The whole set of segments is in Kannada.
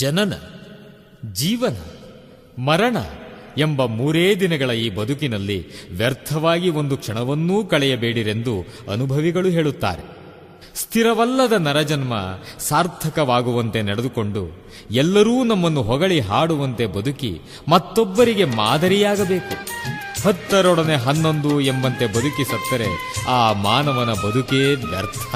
ಜನನ, ಜೀವನ, ಮರಣ ಎಂಬ 3 ದಿನಗಳ ಈ ಬದುಕಿನಲ್ಲಿ ವ್ಯರ್ಥವಾಗಿ ಒಂದು ಕ್ಷಣವನ್ನೂ ಕಳೆಯಬೇಡಿರೆಂದು ಅನುಭವಿಗಳು ಹೇಳುತ್ತಾರೆ. ಸ್ಥಿರವಲ್ಲದ ನರಜನ್ಮ ಸಾರ್ಥಕವಾಗುವಂತೆ ನಡೆದುಕೊಂಡು ಎಲ್ಲರೂ ನಮ್ಮನ್ನು ಹೊಗಳಿ ಹಾಡುವಂತೆ ಬದುಕಿ ಮತ್ತೊಬ್ಬರಿಗೆ ಮಾದರಿಯಾಗಬೇಕು. 10ರೊಡನೆ 11 ಎಂಬಂತೆ ಬದುಕಿ ಸತ್ತರೆ ಆ ಮಾನವನ ಬದುಕೇ ವ್ಯರ್ಥ.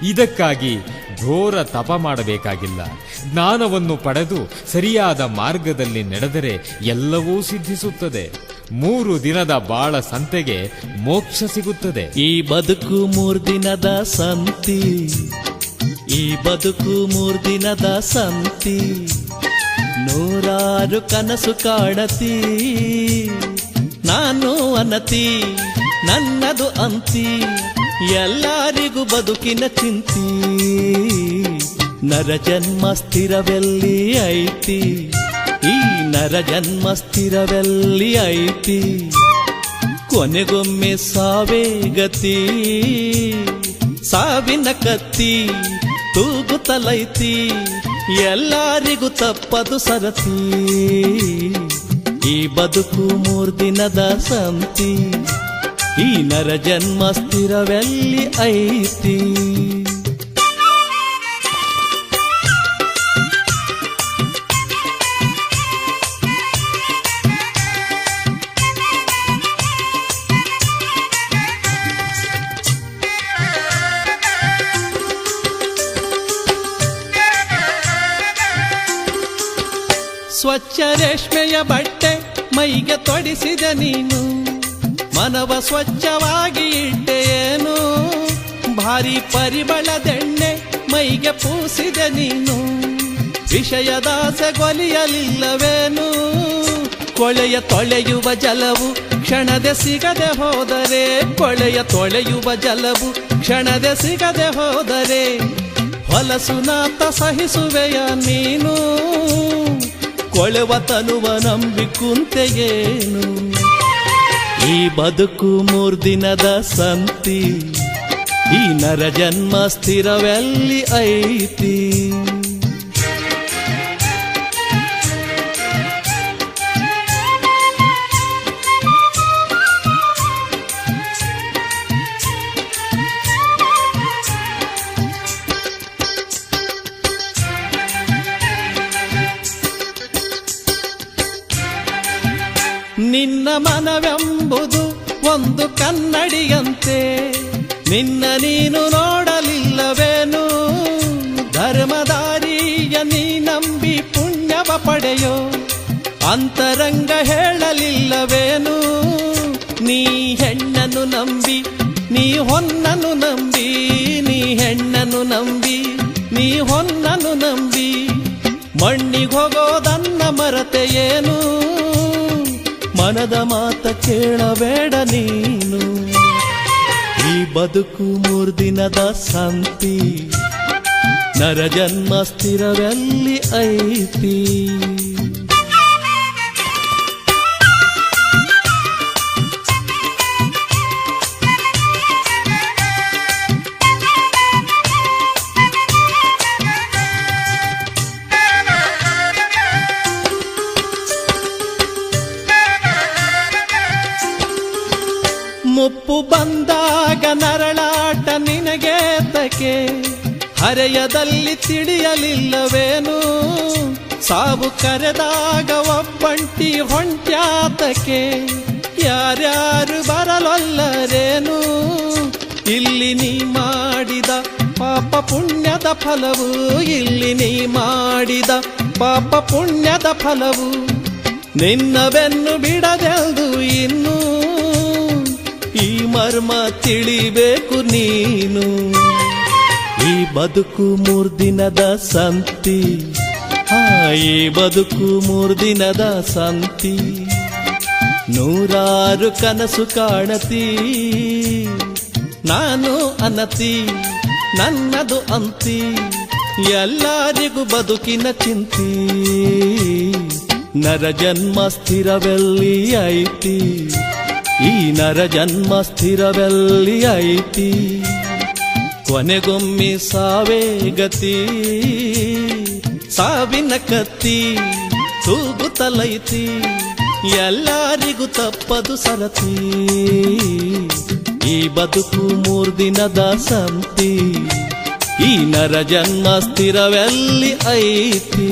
ಇದಕ್ಕಾಗಿ ಘೋರ ತಪ ಮಾಡಬೇಕಾಗಿಲ್ಲ. ಜ್ಞಾನವನ್ನು ಪಡೆದು ಸರಿಯಾದ ಮಾರ್ಗದಲ್ಲಿ ನಡೆದರೆ ಎಲ್ಲವೂ ಸಿದ್ಧಿಸುತ್ತದೆ. 3 ದಿನದ ಬಾಳ ಸಂತೆಗೆ ಮೋಕ್ಷ ಸಿಗುತ್ತದೆ. ಈ ಬದುಕು 3 ದಿನದ ಸಂತಿ, ಈ ಬದುಕು 3 ದಿನದ ಸಂತಿ. 100 ಕನಸು ಕಾಣತಿ, ನಾನು ಅನತಿ, ನನ್ನದು ಅಂತಿ. ಎಲ್ಲರಿಗೂ ಬದುಕಿನ ಚಿಂತಿ. ನರಜನ್ಮ ಸ್ಥಿರವೆಲ್ಲಿ ಐತಿ, ಈ ನರಜನ್ಮ ಸ್ಥಿರವೆಲ್ಲಿ ಐತಿ. ಕೊನೆಗೊಮ್ಮೆ ಸಾವೇ ಗತಿ, ಸಾವಿನ ಕತ್ತಿ ತೂಗುತ್ತಲೈತಿ. ಎಲ್ಲರಿಗೂ ತಪ್ಪದು ಸರತಿ. ಈ ಬದುಕು 3 ದಿನದ ಸಂತಿ, ಈ ನರಜನ್ಮ ಸ್ಥಿರವೆಲ್ಲಿ ಐತಿ. ಸ್ವಚ್ಛ ರೇಷ್ಮೆಯ ಬಟ್ಟೆ ಮೈಗೆ ತೊಡಿಸಿದ ನೀನು, ಮನವ ಸ್ವಚ್ಛವಾಗಿ ಇಟ್ಟೆಯೇನು. ಭಾರಿ ಪರಿಮಳದೆಣ್ಣೆ ಮೈಗೆ ಪೂಸಿದ ನೀನು, ವಿಷಯದಾಸೆ ಗೊಲಿಯಲಿಲ್ಲವೇನು. ಕೊಳೆಯ ತೊಳೆಯುವ ಜಲವು ಕ್ಷಣದೆ ಸಿಗದೆ ಹೋದರೆ, ಕೊಳೆಯ ತೊಳೆಯುವ ಜಲವು ಕ್ಷಣದೆ ಸಿಗದೆ ಹೋದರೆ, ಹೊಲಸುನಾತ ಸಹಿಸುವೆಯ ನೀನು. ಕೊಳೆವ ತನುವ ನಂಬಿ ಕುಂತೆಯೇನು. ಈ ಬದುಕು 3 ದಿನದ ಸಂತಿ, ಈ ನರಜನ್ಮ ಸ್ಥಿರವೆಲ್ಲಿ ಐತಿ. ನಿನ್ನ ಮನವೆಂಬುದು ಒಂದು ಕನ್ನಡಿಯಂತೆ, ನಿನ್ನ ನೀನು ನೋಡಲಿಲ್ಲವೇನು. ಧರ್ಮದಾರಿಯ ನೀ ನಂಬಿ ಪುಣ್ಯವ ಪಡೆಯೋ, ಅಂತರಂಗ ಹೇಳಲಿಲ್ಲವೇನು. ನೀ ಹೆಣ್ಣನ್ನು ನಂಬಿ, ನೀ ಹೊನ್ನನ್ನು ನಂಬಿ, ನೀ ಹೆಣ್ಣನ್ನು ನಂಬಿ, ನೀ ಹೊನ್ನನ್ನು ನಂಬಿ. ಮಣ್ಣಿಗೋಗೋದನ್ನ ಮರತೆಯೇನು, ಮನದ ಮಾತ ಕೇಳಬೇಡ ನೀನು. ಈ ಬದುಕು 3 ದಿನದ ಸಂತಿ, ನರಜನ್ಮ ಸ್ಥಿರವೆಲ್ಲಿ ಐತಿ. ಮುಪ್ಪು ಬಂದಾಗ ನರಳಾಟ ನಿನಗೆ ತಕೆ, ಹರೆಯದಲ್ಲಿ ತಿಳಿಯಲಿಲ್ಲವೇನು. ಸಾವು ಕರೆದಾಗ ಒಬ್ಬಂಟಿ ಹೊಂಟ್ಯಾತಕೆ, ಯಾರ್ಯಾರು ಬರಲೊಲ್ಲರೇನು. ಇಲ್ಲಿ ನೀ ಮಾಡಿದ ಪಾಪ ಪುಣ್ಯದ ಫಲವು, ಇಲ್ಲಿ ನೀ ಮಾಡಿದ ಪಾಪ ಪುಣ್ಯದ ಫಲವು. ನಿನ್ನ ಬೆನ್ನು ಬಿಡದೆಲ್ದು ಇನ್ನು, ಈ ಮರ್ಮ ತಿಳಿಬೇಕು ನೀನು. ಈ ಬದುಕು 3 ದಿನದ ಸಂತಿ, ಈ ಬದುಕು 3 ದಿನದ ಸಂತಿ. 100 ಕನಸು ಕಾಣತಿ, ನಾನು ಅನತಿ, ನನ್ನದು ಅಂತಿ. ಎಲ್ಲರಿಗೂ ಬದುಕಿನ ಚಿಂತಿ. ನರಜನ್ಮ ಸ್ಥಿರವೆಲ್ಲಿ ಐತಿ, ಈ ನರಜನ್ಮ ಸ್ಥಿರವೆಲ್ಲಿ ಐತಿ. ಕೊನೆಗೊಮ್ಮೆ ಸಾವೇ ಗತಿ, ಸಾವಿನ ಕತ್ತಿ ತೂಗುತ್ತಲೈತಿ, ಎಲ್ಲರಿಗೂ ತಪ್ಪದು ಸರತಿ. ಈ ಬದುಕು 3 ದಿನದ ಸಂತಿ, ಈ ನರ ಜನ್ಮ ಸ್ಥಿರವೆಲ್ಲಿ ಐತಿ.